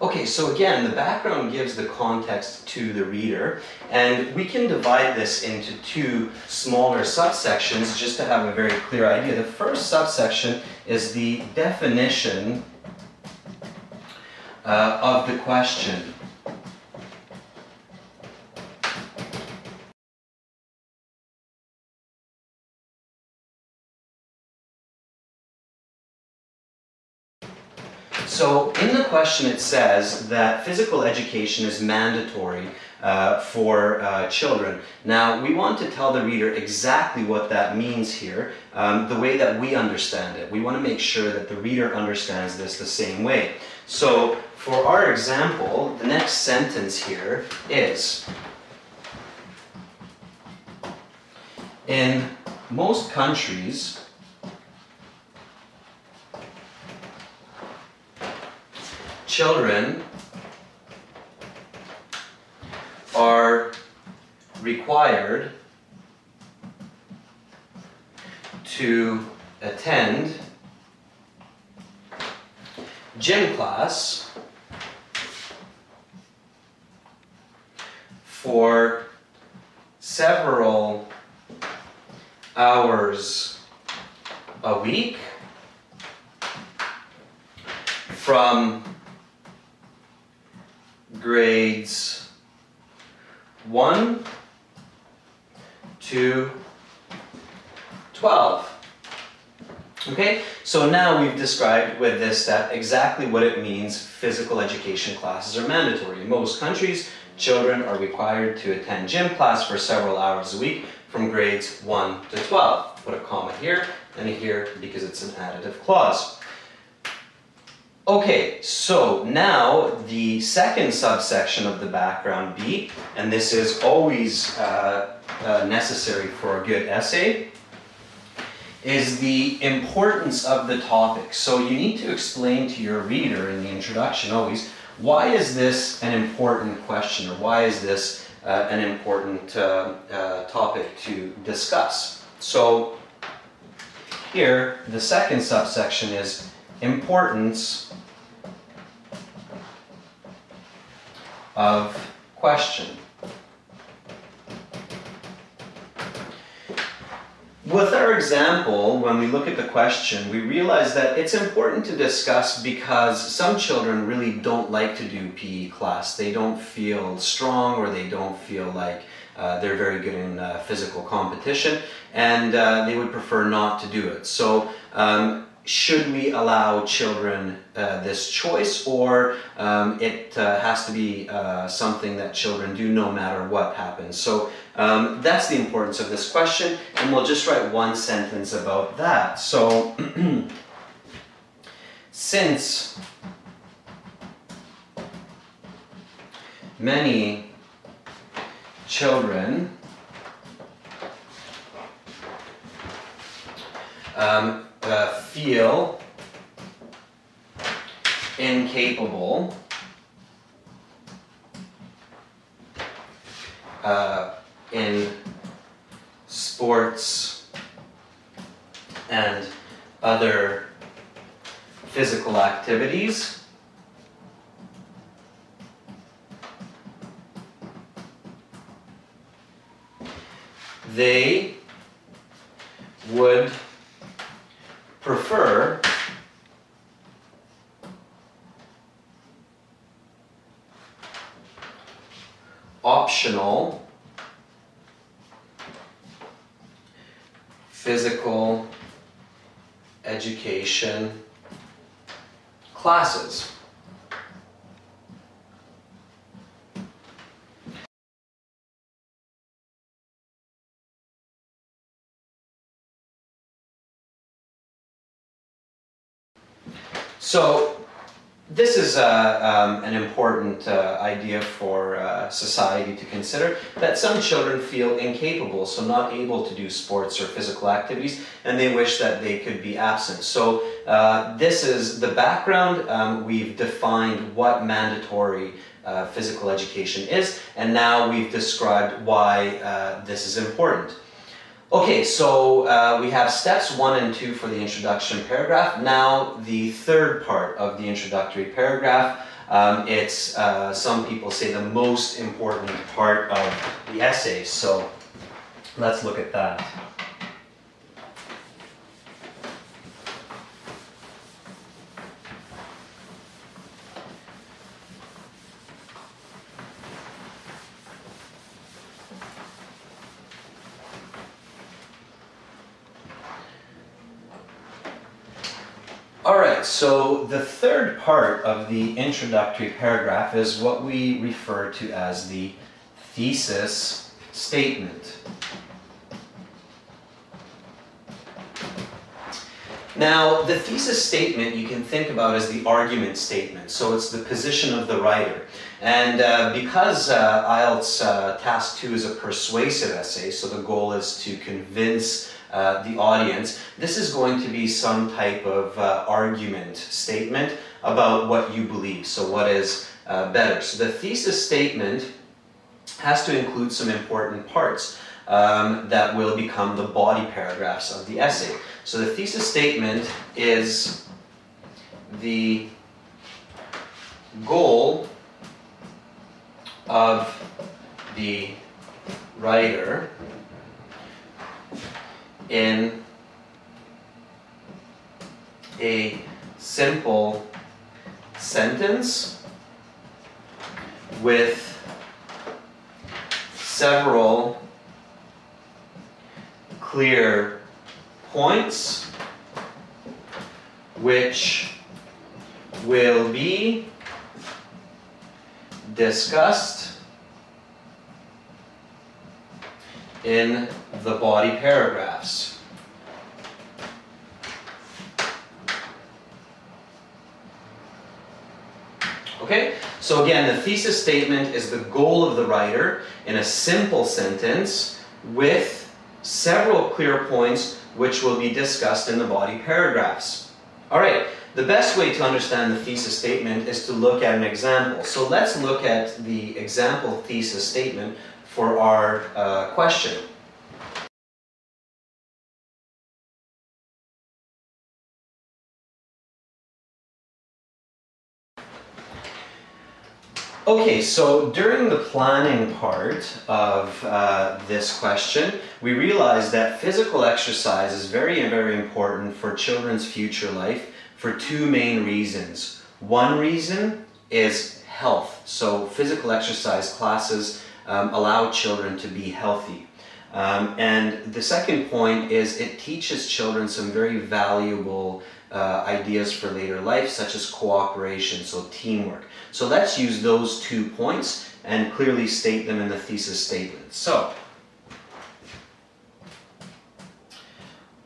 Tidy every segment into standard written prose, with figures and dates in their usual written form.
Okay, so again, the background gives the context to the reader, and we can divide this into two smaller subsections just to have a very clear idea. The first subsection is the definition of the question. So in the question it says that physical education is mandatory for children. Now we want to tell the reader exactly what that means here, the way that we understand it. We want to make sure that the reader understands this the same way. So for our example, the next sentence here is, in most countries, children are required to attend gym class for several hours a week from grades 1 to 12. Okay, so now we've described with this that exactly what it means physical education classes are mandatory. In most countries, children are required to attend gym class for several hours a week from grades 1 to 12. Put a comma here and here because it's an additive clause. Okay, so now the second subsection of the background B, and this is always necessary for a good essay, is the importance of the topic. So you need to explain to your reader in the introduction always, why is this an important question, or why is this an important topic to discuss? So here, the second subsection is importance of question. With our example, when we look at the question, we realize that it's important to discuss because some children really don't like to do PE class. They don't feel strong, or they don't feel like they're very good in physical competition, and they would prefer not to do it. So should we allow children this choice, or it has to be something that children do no matter what happens? So that's the importance of this question, and we'll just write one sentence about that. So since many children feel incapable in sports and other physical activities, they would prefer optional physical education classes. So this is an important idea for society to consider, that some children feel incapable, so not able to do sports or physical activities, and they wish that they could be absent. So this is the background. We've defined what mandatory physical education is, and now we've described why this is important. Okay, so we have steps 1 and 2 for the introduction paragraph. Now the third part of the introductory paragraph, It's, some people say, the most important part of the essay. So let's look at that. Alright, so the third part of the introductory paragraph is what we refer to as the thesis statement. Now, the thesis statement you can think about as the argument statement, so it's the position of the writer. And because IELTS Task 2 is a persuasive essay, so the goal is to convince the audience, this is going to be some type of argument statement about what you believe, so what is better. So the thesis statement has to include some important parts that will become the body paragraphs of the essay. So the thesis statement is the goal of the writer in a simple sentence with several clear points which will be discussed in the body paragraphs. Okay, so again, the thesis statement is the goal of the writer in a simple sentence with several clear points which will be discussed in the body paragraphs. All right, the best way to understand the thesis statement is to look at an example. So let's look at the example thesis statement for our question. Okay, so during the planning part of this question, we realized that physical exercise is very, very important for children's future life for two main reasons. One reason is health. So physical exercise classes allow children to be healthy. And the second point is it teaches children some very valuable ideas for later life, such as cooperation, so teamwork. So let's use those 2 points and clearly state them in the thesis statement. So,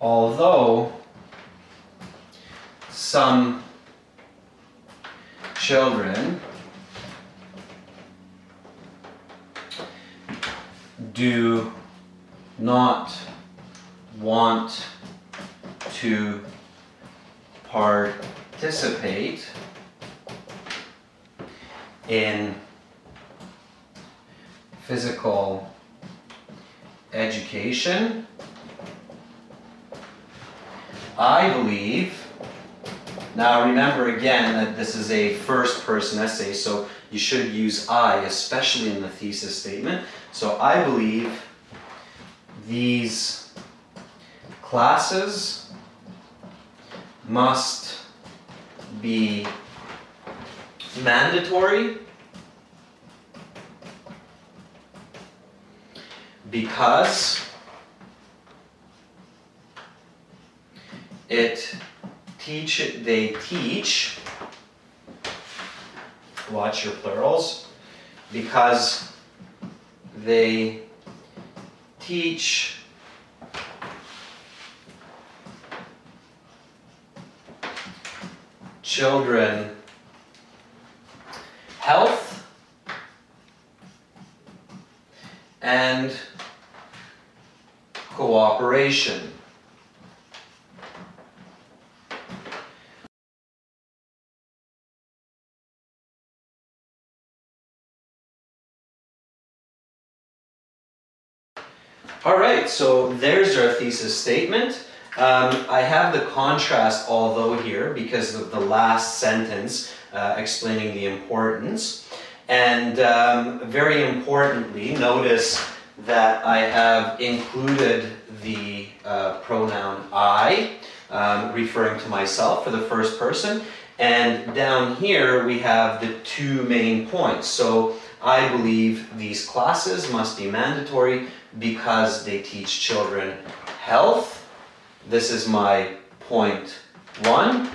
although some children do not want to participate in physical education, I believe. Now remember again that this is a first person essay, so you should use I, especially in the thesis statement. So I believe these classes must be mandatory because they teach, watch your plurals, because they teach children health and cooperation. All right, so there's our thesis statement. I have the contrast although here because of the last sentence explaining the importance. And very importantly, notice that I have included the pronoun I, referring to myself for the first person. And down here we have the two main points. So I believe these classes must be mandatory because they teach children health. This is my point 1.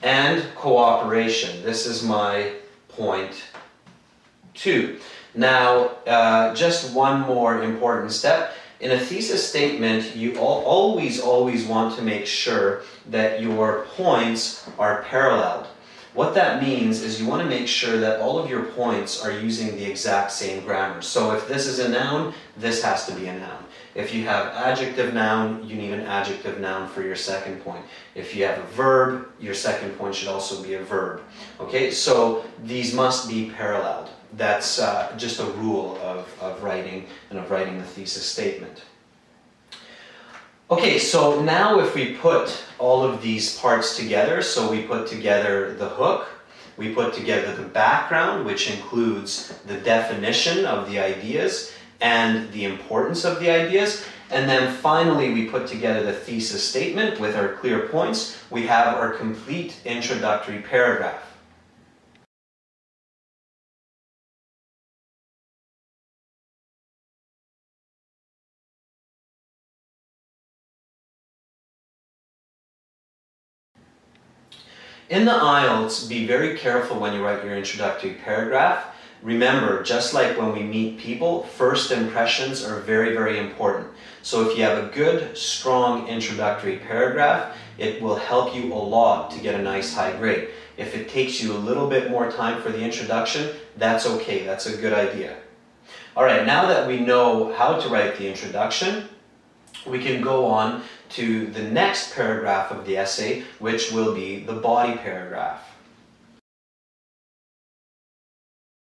And cooperation. This is my point 2. Now, just one more important step. In a thesis statement, you always want to make sure that your points are paralleled. What that means is you want to make sure that all of your points are using the exact same grammar. So if this is a noun, this has to be a noun. If you have adjective noun, you need an adjective noun for your second point. If you have a verb, your second point should also be a verb. Okay, so these must be paralleled. That's just a rule of writing and of writing the thesis statement. Okay, so now if we put all of these parts together, so we put together the hook, we put together the background, which includes the definition of the ideas and the importance of the ideas, and then finally we put together the thesis statement with our clear points, we have our complete introductory paragraph. In the IELTS, be very careful when you write your introductory paragraph. Remember, just like when we meet people, first impressions are very, very important. So if you have a good, strong introductory paragraph, it will help you a lot to get a nice high grade. If it takes you a little bit more time for the introduction, that's okay, that's a good idea. Alright, now that we know how to write the introduction, we can go on to the next paragraph of the essay, which will be the body paragraph.